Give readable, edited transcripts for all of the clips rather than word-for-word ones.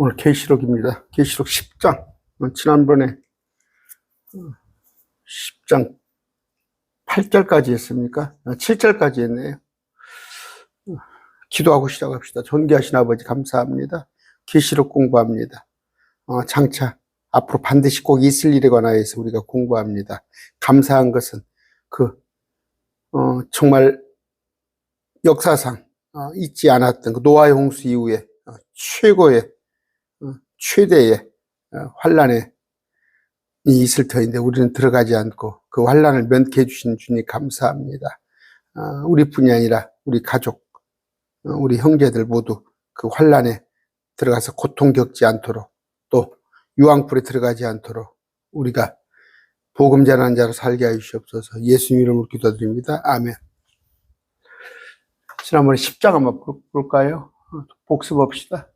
오늘 계시록입니다. 계시록 10장. 지난번에 10장 8절까지 했습니까? 7절까지 했네요. 기도하고 시작합시다. 존귀하신 아버지 감사합니다. 계시록 공부합니다. 장차 앞으로 반드시 꼭 있을 일에 관하여서 우리가 공부합니다. 감사한 것은 정말 역사상 있지 않았던 그 노아의 홍수 이후에 최대의 환란에 있을 터인데 우리는 들어가지 않고 그 환란을 면케 해주신 주님 감사합니다. 우리뿐이 아니라 우리 가족, 우리 형제들 모두 그 환란에 들어가서 고통 겪지 않도록 또 유황불에 들어가지 않도록 우리가 복음 전하는 자로 살게 하여 주시옵소서. 예수님 이름으로 기도드립니다. 아멘. 지난번에 10장 한번 볼까요? 복습합시다.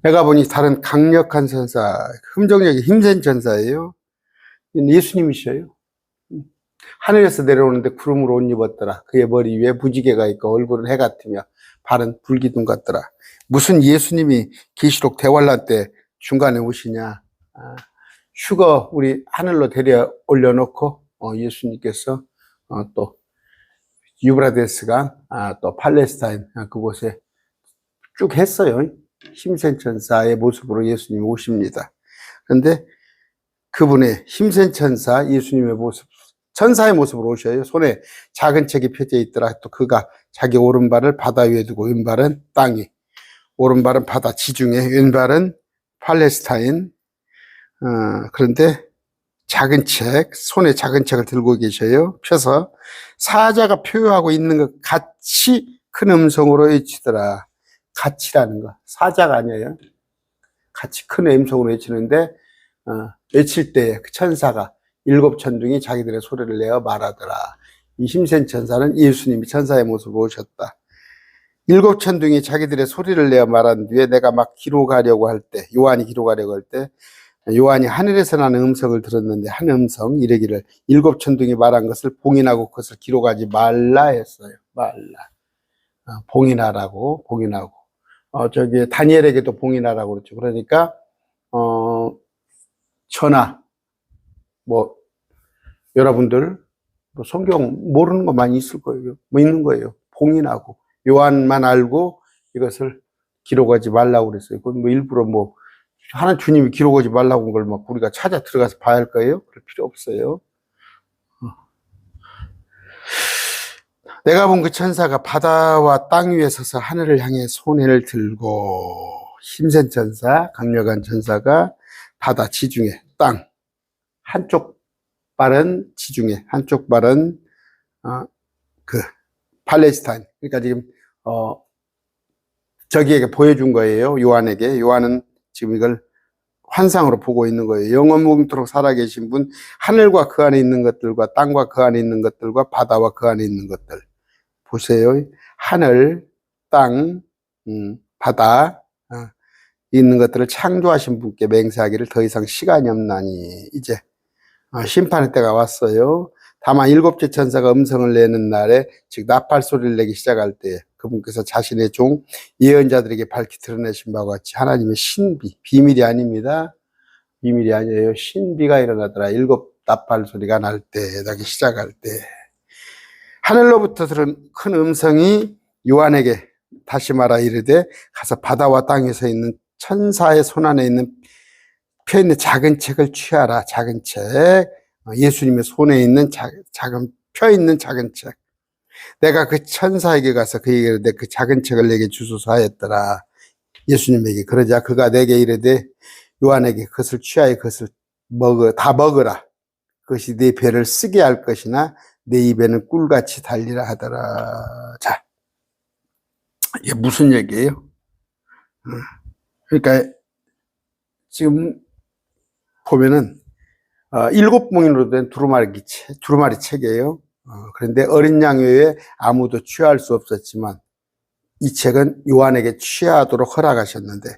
내가 보니 다른 강력한 전사, 흠정력이 힘센 전사예요. 예수님이셔요. 하늘에서 내려오는데 구름으로 옷 입었더라. 그의 머리 위에 무지개가 있고 얼굴은 해 같으며 발은 불기둥 같더라. 무슨 예수님이 계시록 대환란 때 중간에 오시냐. 휴거 우리 하늘로 데려 올려놓고 예수님께서 또 유브라데스강 또 팔레스타인 그곳에 쭉 했어요. 힘센 천사의 모습으로 예수님이 오십니다. 그런데 그분의 힘센 천사 예수님의 모습, 천사의 모습으로 오셔요. 손에 작은 책이 펴져 있더라. 또 그가 자기 오른발을 바다 위에 두고 왼발은 땅 위, 오른발은 바다 지중해, 왼발은 팔레스타인. 그런데 작은 책, 손에 작은 책을 들고 계셔요. 펴서 사자가 표효하고 있는 것 같이 큰 음성으로 외치더라. 같이라는 거, 사자가 아니에요. 같이 큰 음성으로 외치는데 외칠 때 그 천사가 일곱 천둥이 자기들의 소리를 내어 말하더라. 이 힘센 천사는 예수님이 천사의 모습으로 오셨다. 일곱 천둥이 자기들의 소리를 내어 말한 뒤에 내가 막 기록하려고 할 때, 요한이 기록하려고 할 때 요한이 하늘에서 나는 음성을 들었는데 한 음성 이르기를 일곱 천둥이 말한 것을 봉인하고 그것을 기록하지 말라 했어요. 말라. 봉인하라고, 봉인하고. 저기 다니엘에게도 봉인하라고 그랬죠. 그러니까 전하 여러분들 성경 모르는 거 많이 있을 거예요. 있는 거예요. 봉인하고 요한만 알고 이것을 기록하지 말라고 그랬어요. 그건 일부러 하나님 주님이 기록하지 말라고 한 걸 막 우리가 찾아 들어가서 봐야 할 거예요. 그럴 필요 없어요. 내가 본 그 천사가 바다와 땅 위에 서서 하늘을 향해 손해를 들고 힘센 천사, 강력한 천사가 바다 지중해, 땅 한쪽 발은 지중해, 한쪽 발은 팔레스타인. 그러니까 지금 저기에게 보여준 거예요. 요한에게. 요한은 지금 이걸 환상으로 보고 있는 거예요. 영원무궁토록 살아계신 분, 하늘과 그 안에 있는 것들과 땅과 그 안에 있는 것들과 바다와 그 안에 있는 것들. 보세요. 하늘, 땅, 바다 있는 것들을 창조하신 분께 맹세하기를 더 이상 시간이 없나니 이제 심판의 때가 왔어요. 다만 일곱째 천사가 음성을 내는 날에 즉 나팔 소리를 내기 시작할 때 그분께서 자신의 종 예언자들에게 밝히 드러내신 바와 같이 하나님의 신비, 비밀이 아닙니다. 비밀이 아니에요. 신비가 일어나더라. 일곱 나팔 소리가 날 때, 나기 시작할 때 하늘로부터 들은 큰 음성이 요한에게 다시 말하 이르되 가서 바다와 땅에서 있는 천사의 손 안에 있는 펴있는 작은 책을 취하라. 작은 책. 예수님의 손에 있는 작은 펴있는 작은 책. 내가 그 천사에게 가서 그에게 이르되 그 작은 책을 내게 주소서 하였더라. 예수님에게. 그러자 그가 내게 이르되 요한에게 그것을 취하여 그것을 다 먹으라. 그것이 네 배를 쓰게 할 것이나 내 입에는 꿀같이 달리라 하더라. 자, 이게 무슨 얘기예요? 그러니까 지금 보면은 일곱 봉인으로 된 두루마리 책이에요. 그런데 어린 양 외에 아무도 취할 수 없었지만 이 책은 요한에게 취하도록 허락하셨는데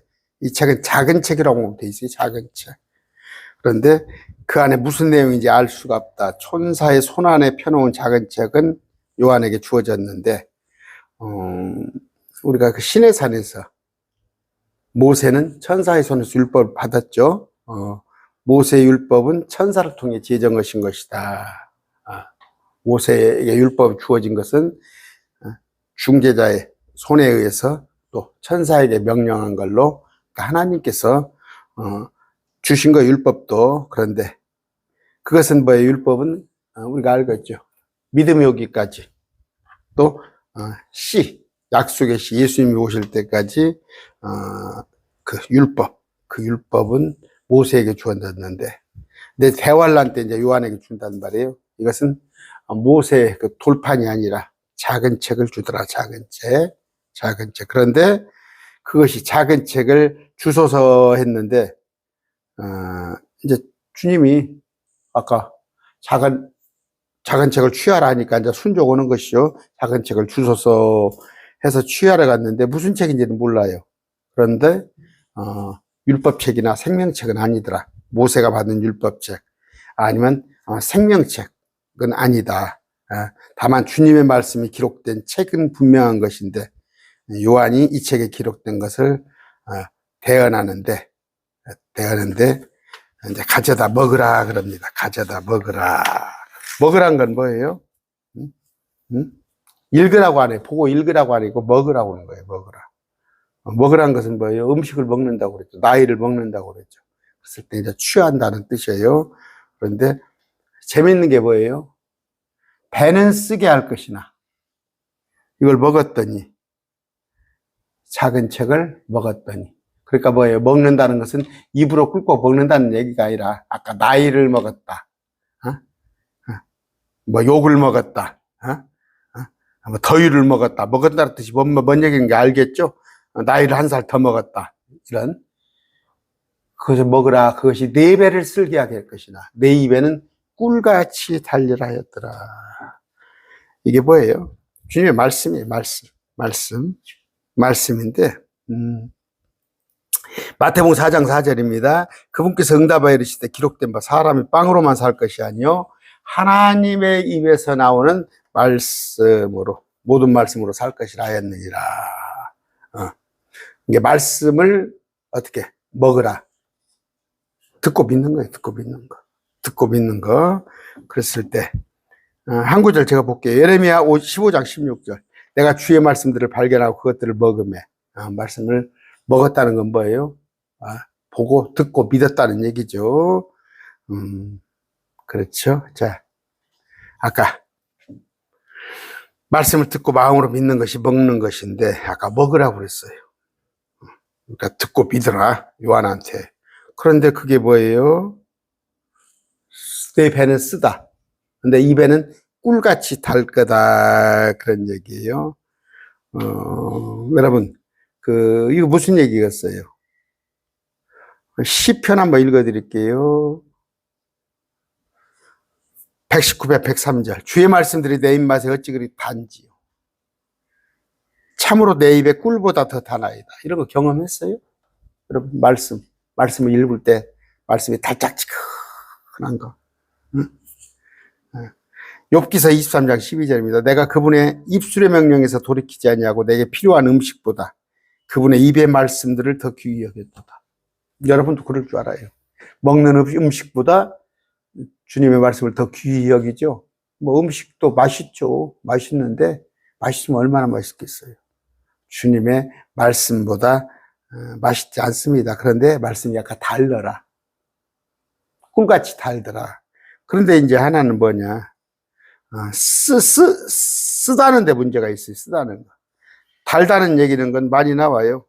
이 책은 작은 책이라고 돼 있어요. 작은 책. 그런데 그 안에 무슨 내용인지 알 수가 없다. 천사의 손 안에 펴놓은 작은 책은 요한에게 주어졌는데 우리가 그 시내산에서 모세는 천사의 손에서 율법을 받았죠. 모세의 율법은 천사를 통해 제정하신 것이다. 모세에게 율법이 주어진 것은 중재자의 손에 의해서 또 천사에게 명령한 걸로, 그러니까 하나님께서 주신 거 율법도. 그런데 그것은 뭐예요? 율법은 우리가 알겠죠. 믿음이 오기까지, 또 약속의 시, 예수님이 오실 때까지 그 율법은 모세에게 주어졌는데, 내 대환란 때 이제 요한에게 준단 말이에요. 이것은 모세의 그 돌판이 아니라 작은 책을 주더라. 작은 책. 그런데 그것이 작은 책을 주소서 했는데, 이제 주님이 아까 작은 책을 취하라 하니까 이제 순종 오는 것이죠. 작은 책을 주소서 해서 취하러 갔는데 무슨 책인지는 몰라요. 그런데 율법책이나 생명책은 아니더라. 모세가 받은 율법책 아니면 생명책은 아니다. 다만 주님의 말씀이 기록된 책은 분명한 것인데, 요한이 이 책에 기록된 것을 대언하는데 이제 가져다 먹으라 그럽니다. 가져다 먹으라. 먹으란 건 뭐예요? 읽으라고 안 해. 보고 읽으라고 아니고 먹으라고 하는 거예요. 먹으라. 먹으란 것은 뭐예요? 음식을 먹는다고 그랬죠. 나이를 먹는다고 그랬죠. 그랬을 때 이제 취한다는 뜻이에요. 그런데 재밌는 게 뭐예요? 배는 쓰게 할 것이나, 이걸 먹었더니, 작은 책을 먹었더니. 그러니까 뭐예요? 먹는다는 것은 입으로 꿀꺽 먹는다는 얘기가 아니라, 아까 나이를 먹었다, 뭐 욕을 먹었다, 뭐 더위를 먹었다, 먹었다는 뜻이 뭔 얘기인지 알겠죠? 나이를 한 살 더 먹었다, 이런. 그것을 먹으라. 그것이 네 배를 쓸게 하게 할 것이나 내 입에는 꿀같이 달리라 하였더라. 이게 뭐예요? 주님의 말씀이에요. 말씀인데, 마태복음 4장 4절입니다. 그분께서 응답하여 이르시되 기록된 바 사람이 빵으로만 살 것이 아니요 하나님의 입에서 나오는 말씀으로, 모든 말씀으로 살 것이라 하였느니라. 이게 말씀을 어떻게 먹으라. 듣고 믿는 거예요. 듣고 믿는 거. 그랬을 때 한 구절 제가 볼게요. 예레미야 15장 16절. 내가 주의 말씀들을 발견하고 그것들을 먹으매. 말씀을 먹었다는 건 뭐예요? 보고 듣고 믿었다는 얘기죠. 그렇죠. 자, 아까 말씀을 듣고 마음으로 믿는 것이 먹는 것인데, 아까 먹으라고 그랬어요. 그러니까 듣고 믿어라, 요한한테. 그런데 그게 뭐예요? 내 배는 쓰다. 근데 이 배는 꿀같이 달 거다. 그런 얘기예요. 여러분, 이거 무슨 얘기겠어요? 시편 한번 읽어드릴게요. 119편 103절. 주의 말씀들이 내 입맛에 어찌 그리 단지요. 참으로 내 입에 꿀보다 더 다나이다. 이런 거 경험했어요? 여러분, 말씀을 읽을 때 말씀이 달짝지근한 거. 응? 욥기서 23장 12절입니다. 내가 그분의 입술의 명령에서 돌이키지 아니하고 내게 필요한 음식보다 그분의 입의 말씀들을 더 귀히 여겼도다. 여러분도 그럴 줄 알아요. 먹는 음식보다 주님의 말씀을 더 귀히 여기죠. 뭐 음식도 맛있죠. 맛있는데 맛있으면 얼마나 맛있겠어요. 주님의 말씀보다 맛있지 않습니다. 그런데 말씀이 약간 달더라. 꿀같이 달더라. 그런데 이제 하나는 뭐냐? 쓰다는 데 문제가 있어요. 쓰다는 거. 달다는 얘기는 건 많이 나와요.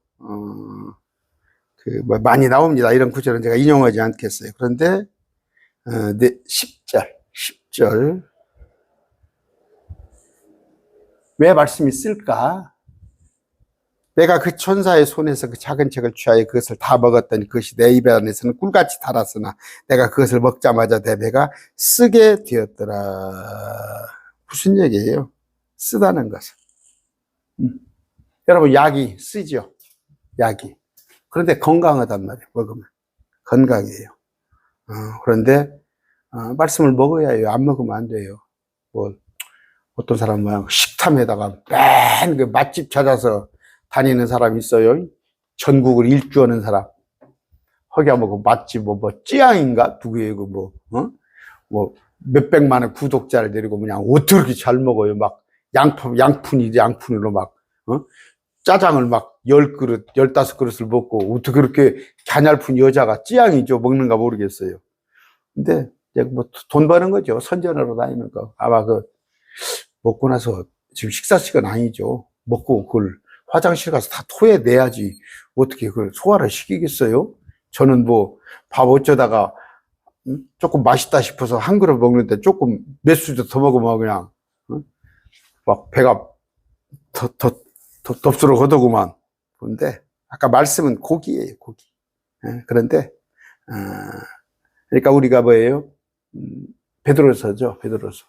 많이 나옵니다. 이런 구절은 제가 인용하지 않겠어요. 그런데 10절. 왜 말씀이 쓸까? 내가 그 천사의 손에서 그 작은 책을 취하여 그것을 다 먹었더니 그것이 내 입 안에서는 꿀같이 달았으나 내가 그것을 먹자마자 내 배가 쓰게 되었더라. 무슨 얘기예요? 쓰다는 것은. 여러분, 약이 쓰죠? 약이. 그런데 건강하단 말이에요. 먹으면. 건강이에요. 그런데 말씀을 먹어야 해요. 안 먹으면 안 돼요. 어떤 사람은 식탐에다가 맨 그 맛집 찾아서 다니는 사람이 있어요. 전국을 일주하는 사람. 허기야, 뭐, 그 맛집, 찌양인가? 누구예요, 뭐, 몇백만의 구독자를 데리고 그냥 어떻게 그렇게 잘 먹어요? 막, 양푼으로 막, 짜장을 막 10그릇, 15그릇을 먹고, 어떻게 그렇게 갸냘픈 여자가 찌양이죠? 먹는가 모르겠어요. 근데, 이제 뭐, 돈 버는 거죠. 선전하러 다니는 거. 아마 먹고 나서, 지금 식사 시간 아니죠. 먹고 그걸 화장실 가서 다 토해내야지. 어떻게 그걸 소화를 시키겠어요? 저는 뭐, 밥 어쩌다가, 조금 맛있다 싶어서 한 그릇 먹는데 조금 몇 수저 더 먹으면 그냥, 막 배가 덥수록 하더구만. 그런데, 아까 말씀은 고기예요, 고기. 그런데, 그러니까 우리가 뭐예요? 베드로서죠, 베드로서.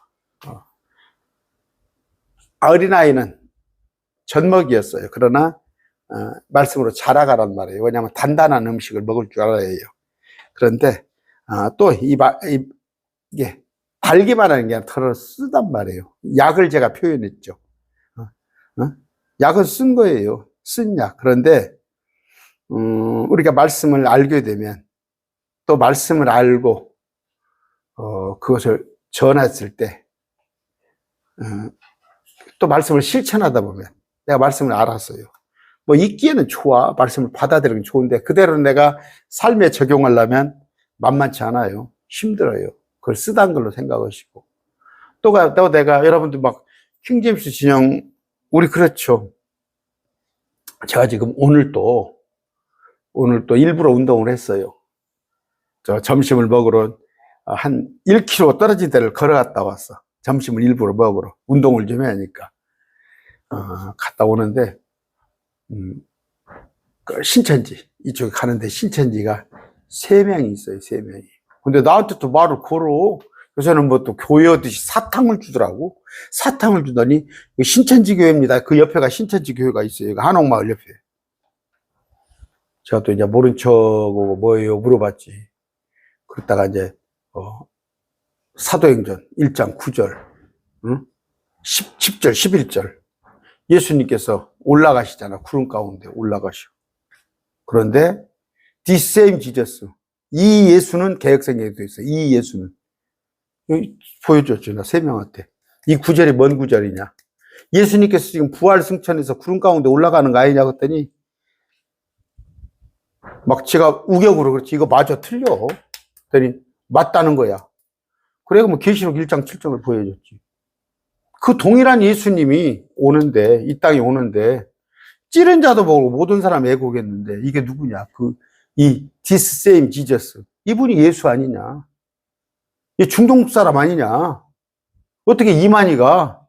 어린아이는 젖먹이였어요. 그러나, 말씀으로 자라가란 말이에요. 왜냐하면 단단한 음식을 먹을 줄 알아야 해요. 그런데, 또, 이게, 달기만 하는 게 아니라 털어 쓰단 말이에요. 약을 제가 표현했죠. 약은 쓴 거예요. 쓴 약. 그런데, 우리가 말씀을 알게 되면, 또 말씀을 알고, 그것을 전했을 때, 또 말씀을 실천하다 보면, 내가 말씀을 알았어요. 뭐, 읽기에는 좋아. 말씀을 받아들이는 게 좋은데, 그대로 내가 삶에 적용하려면 만만치 않아요. 힘들어요. 그걸 쓰단 걸로 생각하시고. 또 내가, 여러분들 막, 킹제임스 진영, 우리 그렇죠. 제가 지금 오늘 또 일부러 운동을 했어요. 저 점심을 먹으러 한 1km 떨어진 데를 걸어갔다 왔어. 점심을 일부러 먹으러. 운동을 좀 해야 하니까. 갔다 오는데, 그 신천지, 이쪽에 가는데 신천지가 3명이 있어요, 3명이. 근데 나한테 또 말을 걸어. 요새는 뭐 또 교회 오듯이 사탕을 주더라고. 사탕을 주더니, 신천지 교회입니다. 그 옆에가 신천지 교회가 있어요. 한옥마을 옆에. 제가 또 이제 모른 척하고 뭐예요? 물어봤지. 그러다가 이제, 사도행전 1장 9절, 10절, 11절. 예수님께서 올라가시잖아. 구름 가운데 올라가시고. 그런데, this same Jesus. 이 예수는 개혁성경에도 있어요. 이 예수는. 보여줬죠. 나 3명한테. 이 구절이 뭔 구절이냐. 예수님께서 지금 부활 승천해서 구름 가운데 올라가는 거 아니냐 그랬더니, 막 제가 우격으로 그렇지. 이거 맞아, 틀려. 그랬더니, 맞다는 거야. 그래, 뭐, 계시록 1장 7절을 보여줬지. 그 동일한 예수님이 오는데, 이 땅에 오는데, 찌른 자도 보고 모든 사람 애고겠는데, 이게 누구냐? this same Jesus. 이분이 예수 아니냐? 이 중동 사람 아니냐? 어떻게 이만희가?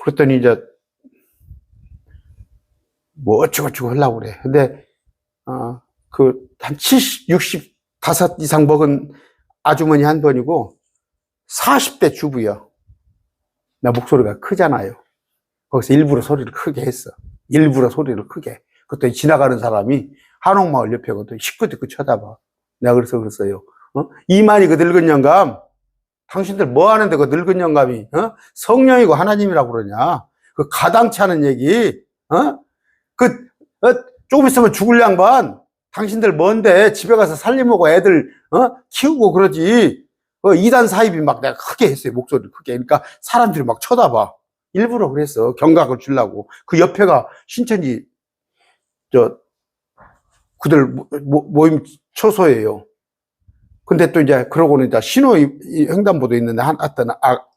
그랬더니 이제, 뭐 어쩌고저쩌고 하려고 그래. 근데, 한 70, 65 이상 먹은 아주머니 한 번이고, 40대 주부야. 나 목소리가 크잖아요. 거기서 일부러 소리를 크게 했어. 일부러 소리를 크게. 그때 지나가는 사람이 한옥마을 옆에거든. 시끄럽게 쳐다봐. 내가 그랬어요. 이만희 그 늙은 영감, 당신들 뭐 하는데 그 늙은 영감이, 성령이고 하나님이라고 그러냐. 그 가당치 않은 얘기, 조금 있으면 죽을 양반, 당신들 뭔데 집에 가서 살림하고 애들, 키우고 그러지. 이단 사입이 막 내가 크게 했어요. 목소리를 크게. 그러니까 사람들이 막 쳐다봐. 일부러 그랬어. 경각을 주려고. 그 옆에가 신천지, 그들 모임 초소예요. 근데 또 이제, 그러고는 이제 신호 횡단보도 있는데 어떤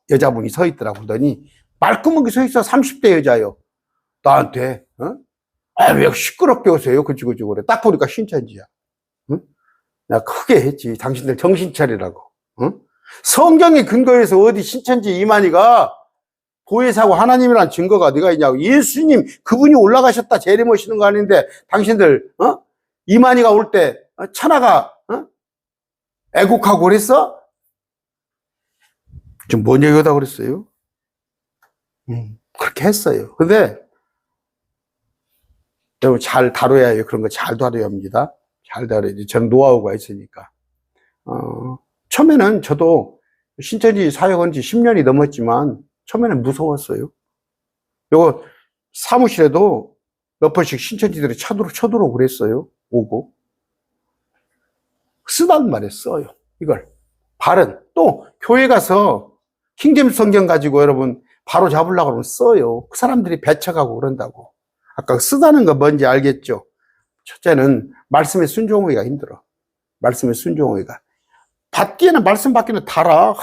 여자분이 서 있더라고. 그러더니, 말끔하게 서 있어. 30대 여자요. 나한테, 왜 시끄럽게 오세요? 그래. 딱 보니까 신천지야. 내가 크게 했지. 당신들 정신 차리라고. 성경의 근거에서 어디 신천지 이만희가 보혜사고 하나님이란 증거가 어디가 있냐고. 예수님, 그분이 올라가셨다 재림하시는 거 아닌데, 당신들, 이만희가 올 때, 천하가, 애국하고 그랬어? 지금 뭔 얘기하다 그랬어요? 그렇게 했어요. 근데, 여러분 잘 다뤄야 해요. 그런 거 잘 다뤄야 합니다. 잘 다뤄야지. 저는 노하우가 있으니까. 처음에는 저도 신천지 사역한 지 10년이 넘었지만, 처음에는 무서웠어요. 요거 사무실에도 몇 번씩 신천지들이 쳐들어오고 그랬어요. 오고. 쓰단 말이에요. 써요. 이걸. 발은. 또 교회 가서 킹제임스 성경 가지고 여러분 바로 잡으려고 그러면 써요. 그 사람들이 배척하고 그런다고. 아까 쓰다는 거 뭔지 알겠죠? 첫째는 말씀에 순종하기가 힘들어. 말씀에 순종하기가. 받기에는, 말씀 받기는 달아.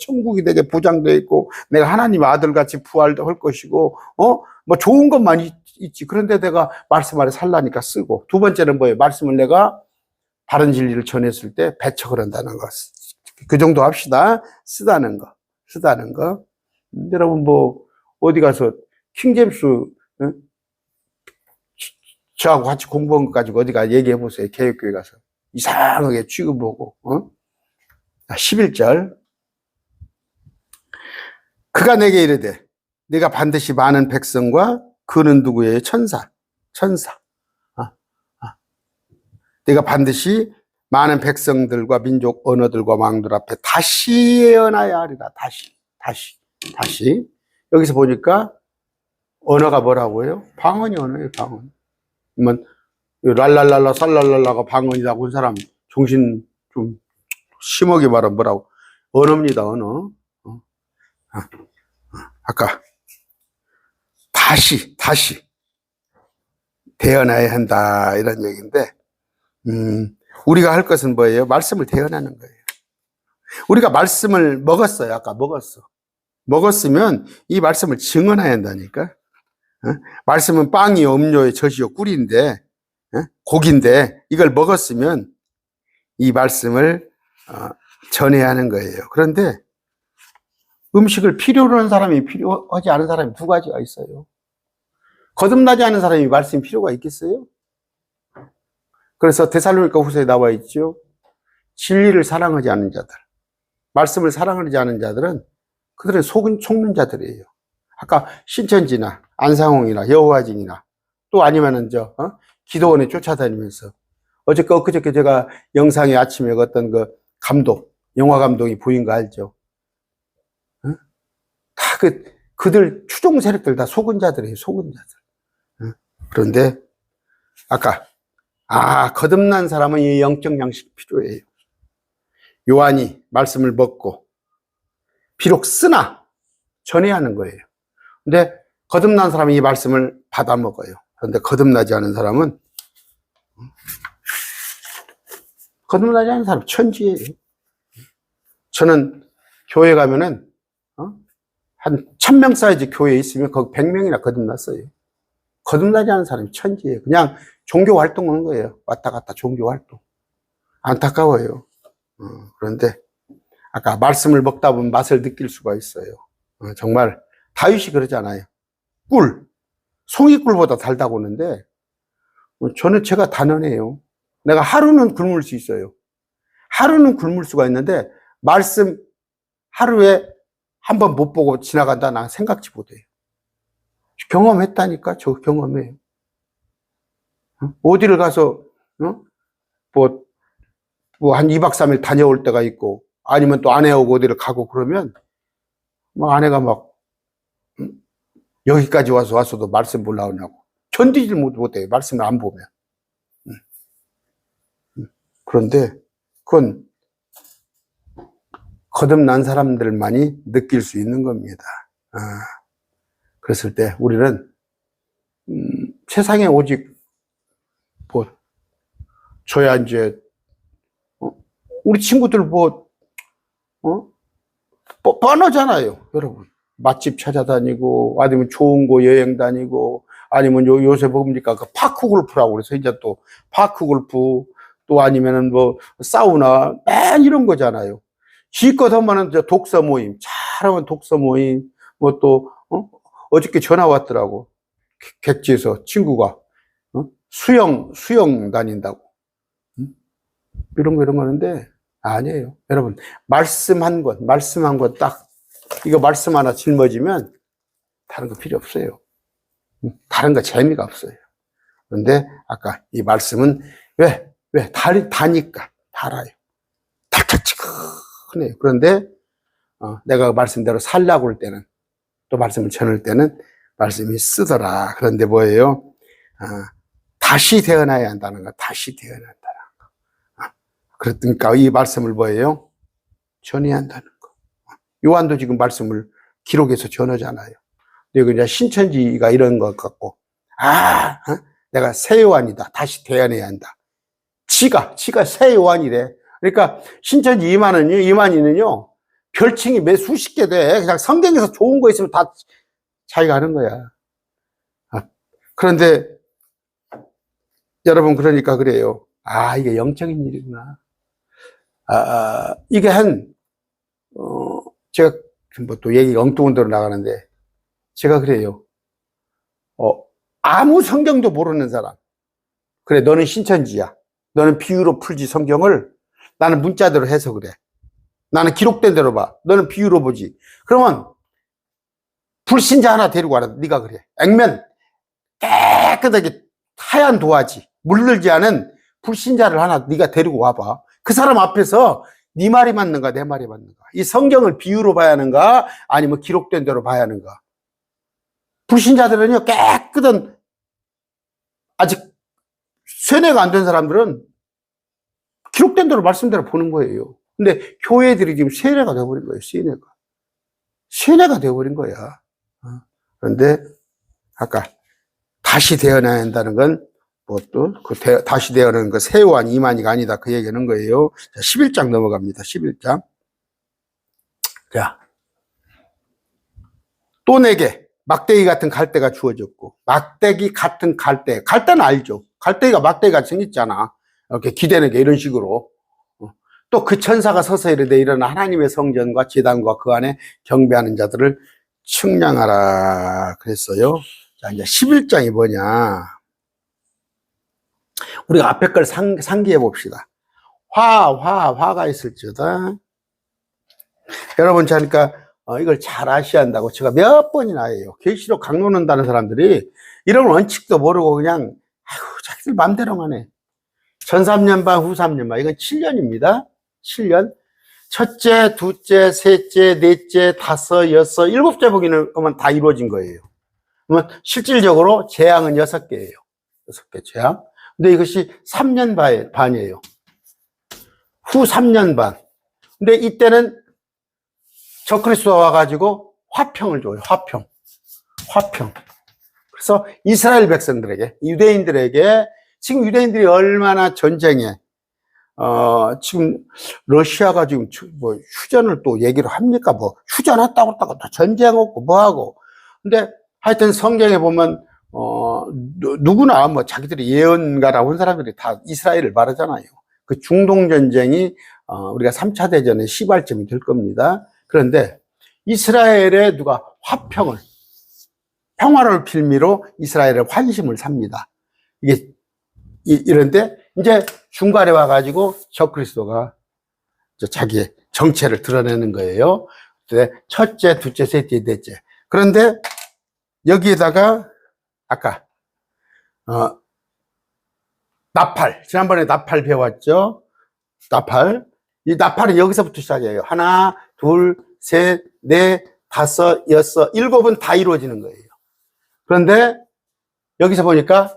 천국이 되게 보장되어 있고, 내가 하나님의 아들같이 부활할 것이고, 뭐 좋은 것만 있지. 그런데 내가 말씀 아래 살라니까 쓰고. 두 번째는 뭐예요? 말씀을 내가 바른 진리를 전했을 때 배척을 한다는 것. 그 정도 합시다. 쓰다는 거. 여러분 뭐 어디 가서 킹제임스 저하고 같이 공부한 것 가지고 어디 가 얘기해 보세요. 개혁교회 가서 이상하게 취급하고. 11절. 그가 내게 이르되 네가 반드시 많은 백성과 그는 누구예요? 천사. 네가 반드시 많은 백성들과 민족 언어들과 왕들 앞에 다시 예언하여야 하리라. 다시. 여기서 보니까 언어가 뭐라고요? 방언이 언어예요. 방언. 그러면 랄랄랄라 살랄랄라가 방언이라고 한 사람 정신 좀 심하게 말하면 뭐라고? 언어입니다. 언어. 아까 다시 대언해야 한다 이런 얘기인데, 우리가 할 것은 뭐예요? 말씀을 대언하는 거예요. 우리가 말씀을 먹었어요. 아까 먹었으면 이 말씀을 증언해야 한다니까. 말씀은 빵이요, 음료요, 젖이요, 꿀인데, 고기인데 이걸 먹었으면 이 말씀을 전해야 하는 거예요. 그런데 음식을 필요로 하는 사람이 필요하지 않은 사람이 두 가지가 있어요. 거듭나지 않은 사람이 말씀 필요가 있겠어요? 그래서 데살로니가 후서에 나와 있죠. 진리를 사랑하지 않는 자들, 말씀을 사랑하지 않는 자들은 그들은 속는 자들이에요. 아까 신천지나 안상홍이나 여호와진이나 또 아니면은 기도원에 쫓아다니면서 엊그저께 제가 영상에 아침에 어떤 그 영화 감독이 보인 거 알죠? 다 그들 추종 세력들 다 속은 자들이에요. 그런데 아까 거듭난 사람은 이 영적 양식이 필요해요. 요한이 말씀을 먹고 비록 쓰나 전해야 하는 거예요. 근데 거듭난 사람이 이 말씀을 받아 먹어요. 그런데 거듭나지 않은 사람은 천지예요. 저는 교회 가면은 한 1000명 사이즈 교회에 있으면 거기 100명이나 거듭났어요. 거듭나지 않은 사람이 천지예요. 그냥 종교 활동하는 거예요. 왔다 갔다 종교 활동. 안타까워요. 그런데 아까 말씀을 먹다 보면 맛을 느낄 수가 있어요. 정말 다윗이 그러잖아요. 송이꿀보다 달다고 하는데 저는 제가 단언해요. 내가 하루는 굶을 수 있어요. 하루는 굶을 수가 있는데 말씀 하루에 한 번 못 보고 지나간다 난 생각지 못해요. 경험했다니까. 저 경험해요. 어디를 가서 뭐 한 2박 3일 다녀올 때가 있고, 아니면 또 아내하고 어디를 가고 그러면 아내가 여기까지 와서도 말씀 뭘 나오냐고 견디질 못해요. 말씀을 안 보면. 그런데 그건 거듭난 사람들만이 느낄 수 있는 겁니다. 그랬을 때 우리는 세상에 오직 저야 이제 우리 친구들 뻔하잖아요, 여러분. 맛집 찾아다니고, 아니면 좋은 곳 여행 다니고, 아니면 요새 뭡니까? 그 파크 골프라고 그래서 이제 또 파크 골프, 또 아니면은 사우나, 맨 이런 거잖아요. 기껏 하면은 독서 모임, 잘하면 독서 모임, 어저께 전화 왔더라고. 객지에서 친구가, 수영 다닌다고. 이런 거 하는데, 아니에요. 여러분, 말씀한 것 딱, 이거 말씀 하나 짊어지면 다른 거 필요 없어요. 다른 거 재미가 없어요. 그런데 아까 이 말씀은 다니까, 달아요. 달짝지근해요. 그런데, 내가 말씀대로 살라고 할 때는, 또 말씀을 전할 때는 말씀이 쓰더라. 그런데 뭐예요? 다시 태어나야 한다는 거, 다시 태어난다는 거. 그러니까 이 말씀을 뭐예요? 전해야 한다는 거. 요한도 지금 말씀을 기록해서 전하잖아요. 근데 그냥 신천지가 이런 것 같고, 내가 새 요한이다. 다시 태어나야 한다. 지가 새 요한이래. 그러니까 신천지 이만희는요, 별칭이 매 수십 개 돼. 그냥 성경에서 좋은 거 있으면 다 자기가 하는 거야. 그런데 여러분, 그러니까 그래요. 이게 영적인 일이구나. 이게 제가 뭐 또 얘기가 엉뚱한 데로 나가는데, 제가 그래요. 아무 성경도 모르는 사람. 그래, 너는 신천지야. 너는 비유로 풀지 성경을. 나는 문자대로 해서 그래. 나는 기록된 대로 봐. 너는 비유로 보지. 그러면 불신자 하나 데리고 와라. 네가 그래. 액면 깨끗하게 하얀 도화지, 물들지 않은 불신자를 하나 네가 데리고 와봐. 그 사람 앞에서 네 말이 맞는가 내 말이 맞는가, 이 성경을 비유로 봐야 하는가 아니면 기록된 대로 봐야 하는가. 불신자들은요, 깨끗한, 아직 세뇌가 안 된 사람들은 기록된 대로 말씀대로 보는 거예요. 근데 교회들이 지금 세뇌가 되어버린 거예요. 세뇌가 되어버린 거야. 그런데 아까 다시 태어나야 한다는 건 다시 태어나는 거 새 요한 이만희가 아니다, 그 얘기하는 거예요. 자, 11장 넘어갑니다. 11장. 자, 또 내게 막대기 같은 갈대가 주어졌고, 막대기 같은 갈대는 알죠. 갈대기가 막대기같이 생겼잖아. 이렇게 기대는 게 이런 식으로. 또 그 천사가 서서 이르되 일어나 하나님의 성전과 제단과 그 안에 경배하는 자들을 측량하라 그랬어요. 자, 이제 11장이 뭐냐. 우리가 앞에 걸 상기해 봅시다. 화가 있을지어다. 여러분, 그러니까 이걸 잘 아셔야 한다고 제가 몇 번이나 해요. 계시록 강론한다는 사람들이 이런 원칙도 모르고 그냥 자기들 맘대로만 해. 전 3년 반, 후 3년 반. 이건 7년입니다. 7년. 첫째, 둘째, 셋째, 넷째, 다섯, 여섯, 일곱째 보기는 다 이루어진 거예요. 그러면 실질적으로 재앙은 6개예요. 6개 재앙. 근데 이것이 3년 반이에요. 후 3년 반. 근데 이때는 적그리스도가 와가지고 화평을 줘요. 화평. 그래서 이스라엘 백성들에게, 유대인들에게, 지금 유대인들이 얼마나 전쟁에, 지금 러시아가 지금 뭐 휴전을 또 얘기를 합니까? 뭐 휴전했다고 했다가 또 전쟁하고 뭐하고. 근데 하여튼 성경에 보면 누구나 뭐 자기들이 예언가라고 한 사람들이 다 이스라엘을 말하잖아요. 그 중동 전쟁이 우리가 3차 대전의 시발점이 될 겁니다. 그런데 이스라엘에 누가 평화를 빌미로 이스라엘의 환심을 삽니다. 이게 이런데 이제 중간에 와가지고 적그리스도가 자기의 정체를 드러내는 거예요. 첫째, 둘째, 셋째, 넷째. 그런데 여기에다가 아까 나팔, 지난번에 나팔 배웠죠. 이 나팔은 여기서부터 시작해요. 하나, 둘, 셋, 넷, 다섯, 여섯, 일곱은 다 이루어지는 거예요. 그런데 여기서 보니까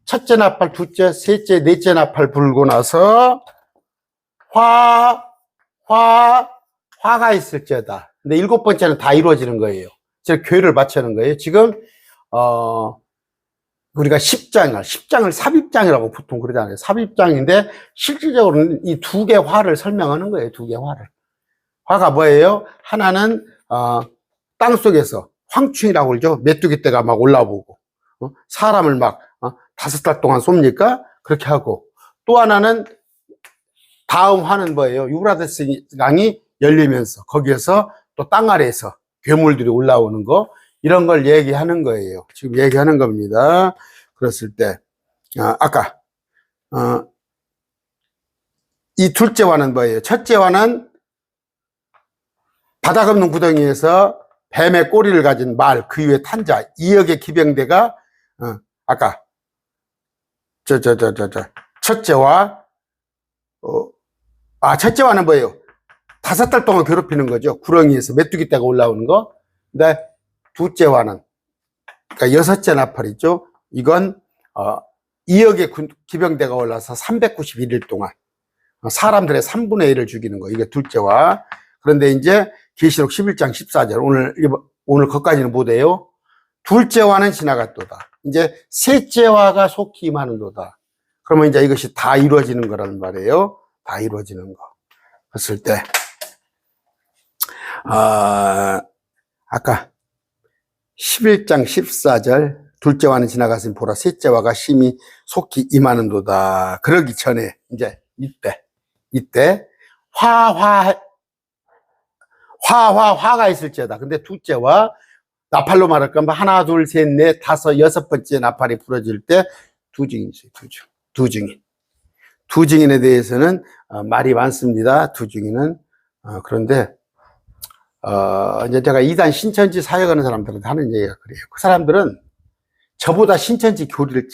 첫째 나팔, 둘째, 셋째, 넷째 나팔 불고 나서 화가 있을지어다. 근데 7번째는 다 이루어지는 거예요. 즉 교회를 마치는 거예요. 지금 우리가 10장을 삽입장이라고 보통 그러잖아요. 삽입장인데 실질적으로는 이 2개 화를 설명하는 거예요. 2개 화를. 화가 뭐예요? 하나는 땅속에서 황충이라고 그러죠. 메뚜기 떼가 막 올라오고 사람을 막 5달 동안 쏩니까? 그렇게 하고, 또 하나는 다음 화는 뭐예요? 유브라데스 강이 열리면서 거기에서 또 땅 아래에서 괴물들이 올라오는 거, 이런 걸 얘기하는 거예요. 지금 얘기하는 겁니다. 그랬을 때 아까 이 둘째 화는 뭐예요? 첫째 화는 바닥 없는 구덩이에서 뱀의 꼬리를 가진 말, 그 위에 탄 자, 2억의 기병대가 아까 첫째화, 첫째화는 뭐예요? 5달 동안 괴롭히는 거죠. 구렁이에서 메뚜기 떼가 올라오는 거. 근데 둘째화는, 그러니까 6째 나팔이죠. 이건 2억의 기병대가 올라서 391일 동안 사람들의 3분의 1을 죽이는 거. 이게 둘째와. 그런데 이제 계시록 11장 14절. 오늘 것까지는 못해요. 둘째와는 지나갔도다. 이제 셋째와가 속히 임하는도다. 그러면 이제 이것이 다 이루어지는 거라는 말이에요. 다 이루어지는 거. 그랬을 때, 아까 11장 14절, 둘째와는 지나갔으니 보라, 셋째와가 심히 속히 임하는도다. 그러기 전에, 이제, 이때, 화가 있을지어다. 근데 둘째와, 나팔로 말할 거면 하나, 둘, 셋, 넷, 다섯, 여섯 번째 나팔이 부러질 때 두 증인이 있어요. 두 증인. 두 증인에 대해서는 말이 많습니다. 두 증인은. 그런데 이제 제가 이단 신천지 사역하는 사람들한테 하는 얘기가 그래요. 그 사람들은 저보다 신천지 교리를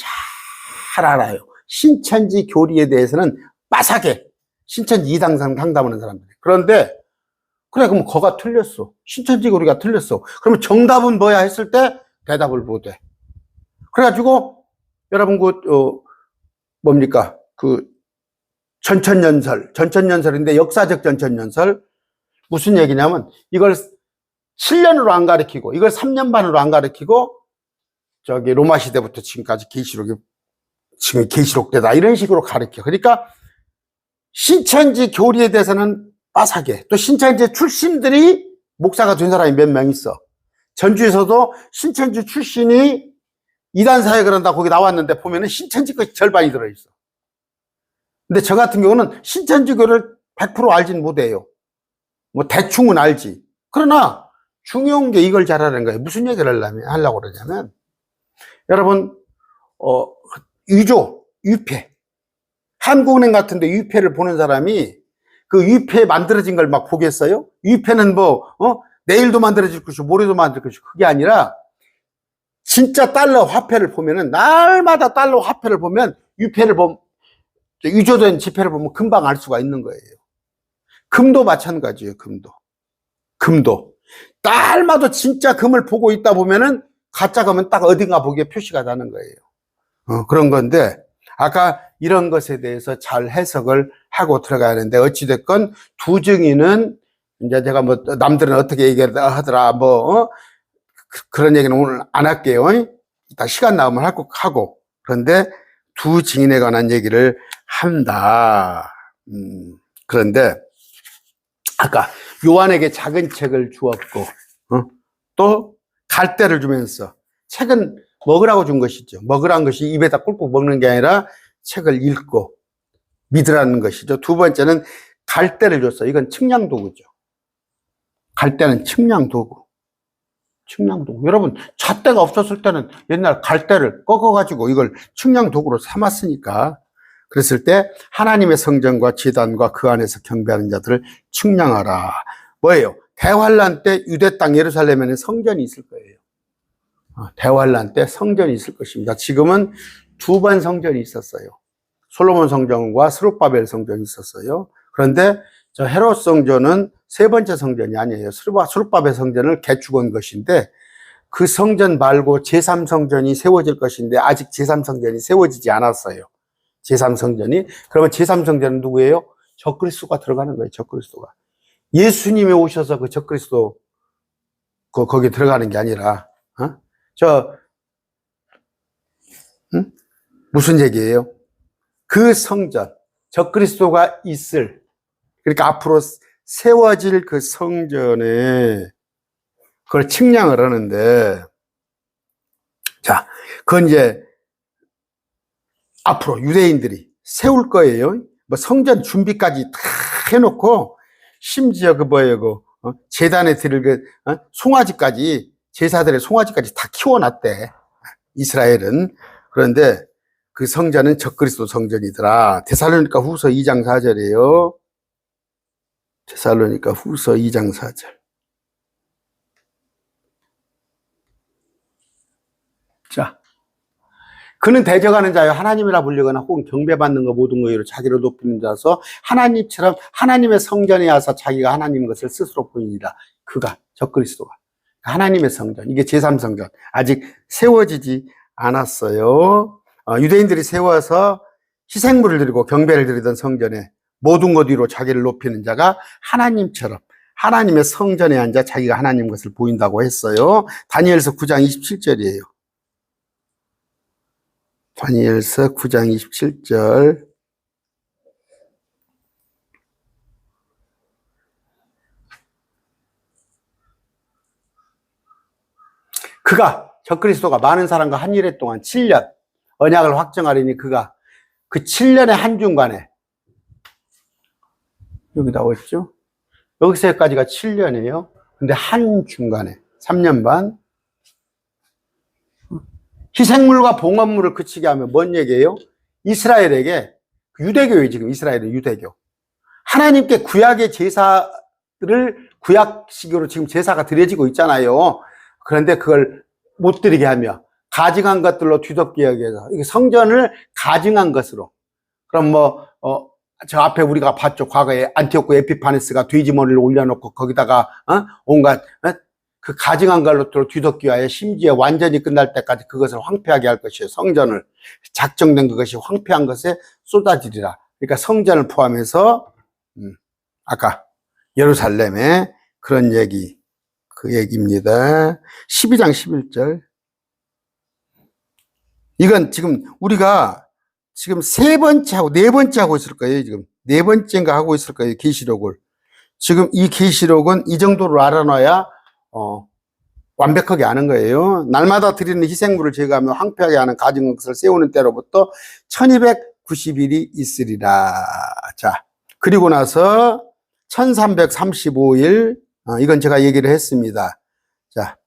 잘 알아요. 신천지 교리에 대해서는 빠삭해. 신천지 이단상 강담하는 사람들이. 그런데 그래, 그럼 거가 틀렸어. 신천지 교리가 틀렸어. 그러면 정답은 뭐야 했을 때 대답을 못해. 그래가지고 여러분 뭡니까? 전천연설인데 역사적 전천연설. 무슨 얘기냐면 이걸 7년으로 안 가르치고 이걸 3년 반으로 안 가르치고 저기 로마 시대부터 지금까지 지금 계시록 때다 이런 식으로 가르쳐. 그러니까 신천지 교리에 대해서는 빠삭해. 또 신천지 출신들이 목사가 된 사람이 몇 명 있어. 전주에서도 신천지 출신이 이단 사역을 한다 거기 나왔는데 보면은 신천지 것이 절반이 들어있어. 근데 저 같은 경우는 신천지 교를 100% 알진 못해요. 뭐 대충은 알지. 그러나 중요한 게 이걸 잘하는 거예요. 무슨 얘기를 하려고 그러냐면 여러분 유패 한국은행 같은데 유패를 보는 사람이 그 유패 만들어진 걸 막 보겠어요? 유패는 내일도 만들어질 것이고 모레도 만들 것이고 그게 아니라 진짜 달러 화폐를 보면은 날마다 달러 화폐를 보면 위조된 지폐를 보면 금방 알 수가 있는 거예요. 금도 마찬가지예요. 금도 날마다 진짜 금을 보고 있다 보면은 가짜 금은 딱 어딘가 보기에 표시가 나는 거예요. 그런 건데 아까 이런 것에 대해서 잘 해석을 하고 들어가야 하는데 어찌됐건 두 증인은 이제 제가 뭐 남들은 어떻게 얘기하더라 그런 얘기는 오늘 안 할게요. 이따 시간 나오면 하고 그런데 두 증인에 관한 얘기를 한다. 그런데 아까 요한에게 작은 책을 주었고 또 갈대를 주면서 책은 먹으라고 준 것이죠. 먹으라는 것이 입에다 꿀꿀 먹는 게 아니라 책을 읽고 믿으라는 것이죠. 두 번째는 갈대를 줬어요. 이건 측량도구죠. 갈대는 측량도구. 여러분 잣대가 없었을 때는 옛날 갈대를 꺾어가지고 이걸 측량도구로 삼았으니까 그랬을 때 하나님의 성전과 제단과 그 안에서 경배하는 자들을 측량하라. 뭐예요? 대환란 때 유대 땅 예루살렘에는 성전이 있을 거예요. 대환란 때 성전이 있을 것입니다. 지금은 두 번 성전이 있었어요. 솔로몬 성전과 스룹바벨 성전이 있었어요. 그런데 저 헤롯 성전은 세 번째 성전이 아니에요. 스룹바벨 성전을 개축한 것인데 그 성전 말고 제3성전이 세워질 것인데 아직 제3성전이 세워지지 않았어요. 제3성전이. 그러면 제3성전은 누구예요? 적그리스도가 들어가는 거예요. 적그리스도가. 예수님이 오셔서 그 적그리스도 거기 들어가는 게 아니라 무슨 얘기예요? 그 성전, 적그리스도가 있을 그러니까 앞으로 세워질 그 성전에 그걸 측량을 하는데 자, 그건 이제 앞으로 유대인들이 세울 거예요. 뭐 성전 준비까지 다 해놓고 심지어 제단에 드릴 송아지까지 제사들의 송아지까지 다 키워놨대. 이스라엘은. 그런데 그 성전은 적그리스도 성전이더라. 데살로니가 후서 2장 4절이에요. 데살로니가 후서 2장 4절. 자, 그는 대적하는 자여 하나님이라 불리거나 혹은 경배받는 것 모든 것으로 자기를 높이는 자서 하나님처럼 하나님의 성전에 와서 자기가 하나님 것을 스스로 보이니라. 그가 적그리스도가 하나님의 성전, 이게 제3성전 아직 세워지지 않았어요. 유대인들이 세워서 희생물을 드리고 경배를 드리던 성전에 모든 것 위로 자기를 높이는 자가 하나님처럼 하나님의 성전에 앉아 자기가 하나님 것을 보인다고 했어요. 다니엘서 9장 27절이에요. 다니엘서 9장 27절. 그가 적그리스도가 많은 사람과 한 일해 동안 7년 언약을 확정하리니 그가 그 7년의 한중간에 여기 나와 있죠. 여기서 여기까지가 7년이에요. 근데 한중간에 3년 반 희생물과 봉헌물을 그치게 하면 뭔 얘기예요? 이스라엘에게 유대교예요. 지금 이스라엘은 유대교. 하나님께 구약의 제사를 구약식으로 지금 제사가 드려지고 있잖아요. 그런데 그걸 못 드리게 하며 가증한 것들로 뒤덮게 하기 위해서 성전을 가증한 것으로. 그럼 저 앞에 우리가 봤죠. 과거에 안티오코 에피파네스가 돼지 머리를 올려놓고 거기다가 온갖 그 가증한 걸로 뒤덮기 위하여 심지어 완전히 끝날 때까지 그것을 황폐하게 할 것이에요. 성전을 작정된 그것이 황폐한 것에 쏟아지리라. 그러니까 성전을 포함해서 아까 예루살렘의 그런 얘기, 그 얘기입니다. 12장 11절. 이건 지금 우리가 지금 세 번째 하고 네 번째 하고 있을 거예요. 지금 네 번째인가 하고 있을 거예요. 계시록을. 지금 이 계시록은 이 정도로 알아놔야 완벽하게 아는 거예요. 날마다 드리는 희생물을 제거하며 황폐하게 하는 가증한 것을 세우는 때로부터 1290일이 있으리라. 자, 그리고 나서 1335일, 이건 제가 얘기를 했습니다. 자,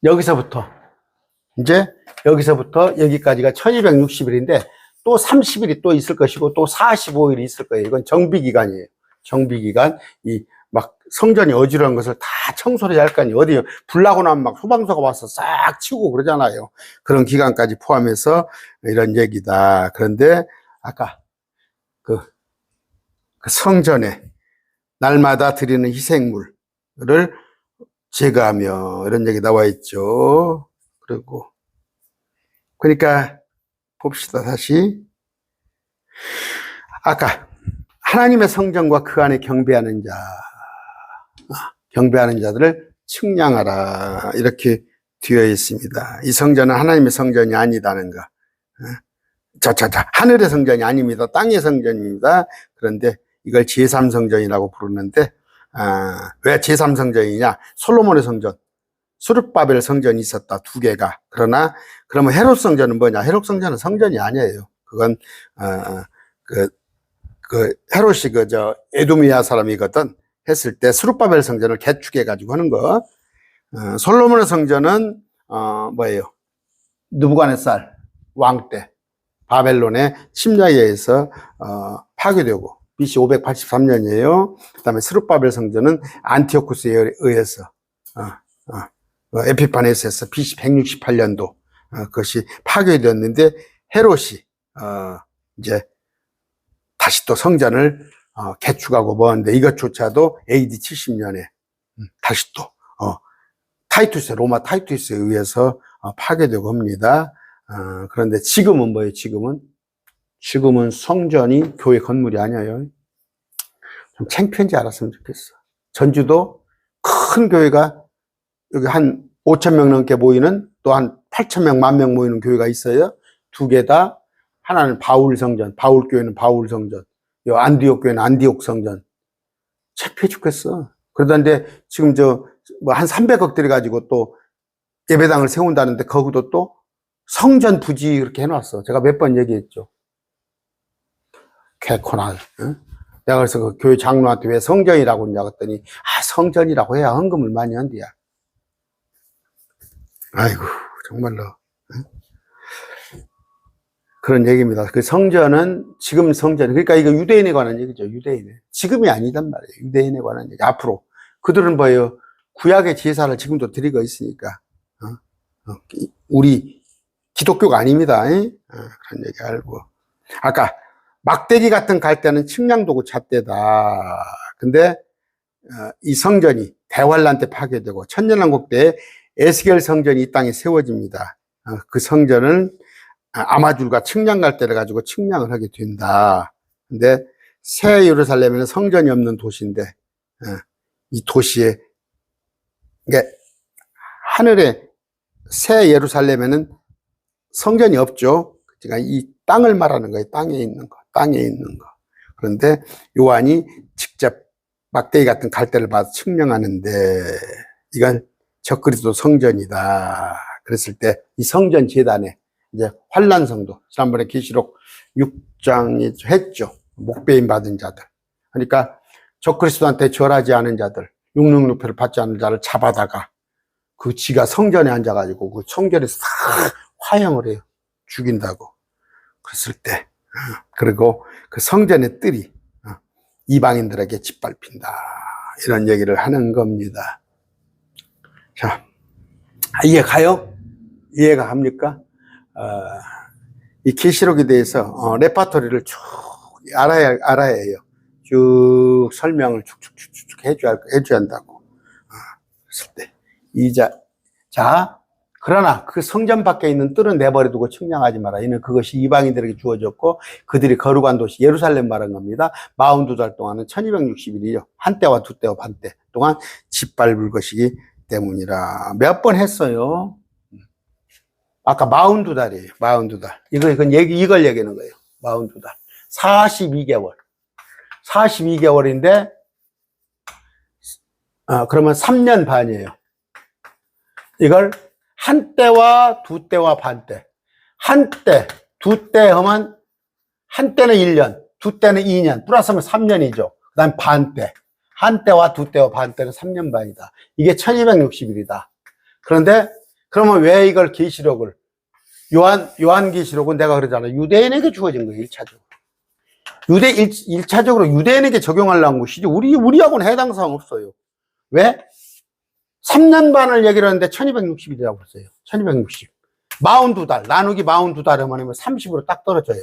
여기서부터 여기까지가 1260일인데 또 30일이 또 있을 것이고 또 45일이 있을 거예요. 이건 정비기간이에요. 정비기간. 막 성전이 어지러운 것을 다 청소를 할 거 아니에요. 어디 불 나고 나면 막 소방서가 와서 싹 치우고 그러잖아요. 그런 기간까지 포함해서 이런 얘기다. 그런데 아까 그 성전에 날마다 드리는 희생물을 제거하며 이런 얘기 나와 있죠. 그리고 그러니까 봅시다. 다시 아까 하나님의 성전과 그 안에 경배하는 자들을 측량하라 이렇게 되어 있습니다. 이 성전은 하나님의 성전이 아니다는 거. 하늘의 성전이 아닙니다. 땅의 성전입니다. 그런데 이걸 제3성전이라고 부르는데 왜 제3성전이냐? 솔로몬의 성전, 수르바벨 성전이 있었다. 2개가. 그러면 헤롯 성전은 뭐냐? 헤롯 성전은 성전이 아니에요. 그건 헤롯이 에도미아 사람이거든. 했을 때 수르바벨 성전을 개축해 가지고 하는 거. 솔로몬의 성전은 뭐예요? 느부갓네살 왕 때 바벨론의 침략에 의해서 파괴되고 BC 583년이에요. 그다음에 스룹바벨 성전은 안티오쿠스에 의해서 에피파네스에서 BC 168년도 그것이 파괴되었는데 헤롯이 이제 다시 또 성전을 개축하고 뭐하는데 이것조차도 AD 70년에 다시 또 로마 타이투스에 의해서 파괴되고 합니다. 그런데 지금은 뭐예요? 지금은 성전이 교회 건물이 아니에요. 좀 창피한지 알았으면 좋겠어. 전주도 큰 교회가 여기 한 5,000명 넘게 모이는 또 한 8,000명, 10,000명 모이는 교회가 있어요. 2개 다. 하나는 바울 성전, 바울 교회는 바울 성전, 요 안디옥 교회는 안디옥 성전. 창피해 죽겠어. 그러던데 지금 한 300억 들여가지고 또 예배당을 세운다는데 거기도 또 성전 부지 그렇게 해놨어. 제가 몇 번 얘기했죠. 개코나. 응? 내가 그래서 그 교회 장로한테 왜 성전이라고 그러냐 그랬더니 성전이라고 해야 헌금을 많이 한대야. 아이고 정말로. 응? 그런 얘기입니다. 그 성전은 지금 성전, 그러니까 이거 유대인에 관한 얘기죠. 유대인에. 지금이 아니단 말이에요. 유대인에 관한 얘기. 앞으로 그들은 뭐예요? 구약의 제사를 지금도 드리고 있으니까 우리 기독교가 아닙니다. 그런 얘기 알고. 아까 막대기 같은 갈대는 측량도구 잣대다. 근데 이 성전이 대환란 때 파괴되고 천년왕국 때 에스겔 성전이 이 땅에 세워집니다. 그 성전은 아마줄과 측량갈대를 가지고 측량을 하게 된다. 근데 새 예루살렘에는 성전이 없는 도시인데 이 도시에 그러니까 하늘에 새 예루살렘에는 성전이 없죠. 그러니까 이 땅을 말하는 거예요. 땅에 있는 거, 땅에 있는 거. 그런데 요한이 직접 막대기 같은 갈대를 봐서 측량하는데 이건 적그리스도 성전이다. 그랬을 때 이 성전 제단에 이제 환란성도 지난번에 계시록 6장이 했죠. 목배임 받은 자들. 그러니까 적그리스도한테 절하지 않은 자들, 육능육표를 받지 않은 자를 잡아다가 그 지가 성전에 앉아가지고 그 성전에서 다 화형을 해요. 죽인다고. 그랬을 때 그리고 그 성전의 뜰이 이방인들에게 짓밟힌다. 이런 얘기를 하는 겁니다. 자, 이해가요? 이해가 갑니까? 이 계시록에 대해서 레파토리를 쭉 알아야 해요. 쭉 설명을 쭉쭉쭉쭉 해줘야 한다고. 그랬을 때 자, 그러나 그 성전 밖에 있는 뜰은 내버려두고 측량하지 마라. 이는 그것이 이방인들에게 주어졌고 그들이 거룩한 도시 예루살렘 말한 겁니다. 42달 동안은 1260일이죠. 한때와 두때와 반때 동안 짓밟을 것이기 때문이라. 몇 번 했어요. 아까 42달이에요. 42달. 이걸 얘기하는 거예요. 42달. 42개월. 42개월인데 그러면 3년 반이에요. 이걸 한때와 두때와 반때. 한때, 두때 하면 한때는 1년, 두때는 2년, 플러스하면 3년이죠. 그 다음 반때. 한때와 두때와 반때는 3년 반이다. 이게 1260일이다. 그런데 그러면 왜 이걸 계시록을 요한계시록은 내가 그러잖아요. 유대인에게 주어진 거예요. 1차적으로. 1차적으로 유대인에게 적용하려는 것이지 우리하고는 해당 사항 없어요. 왜? 3년 반을 얘기를 하는데 1260일이라고 했어요. 1260. 42달. 나누기 42달 하면 30으로 딱 떨어져요.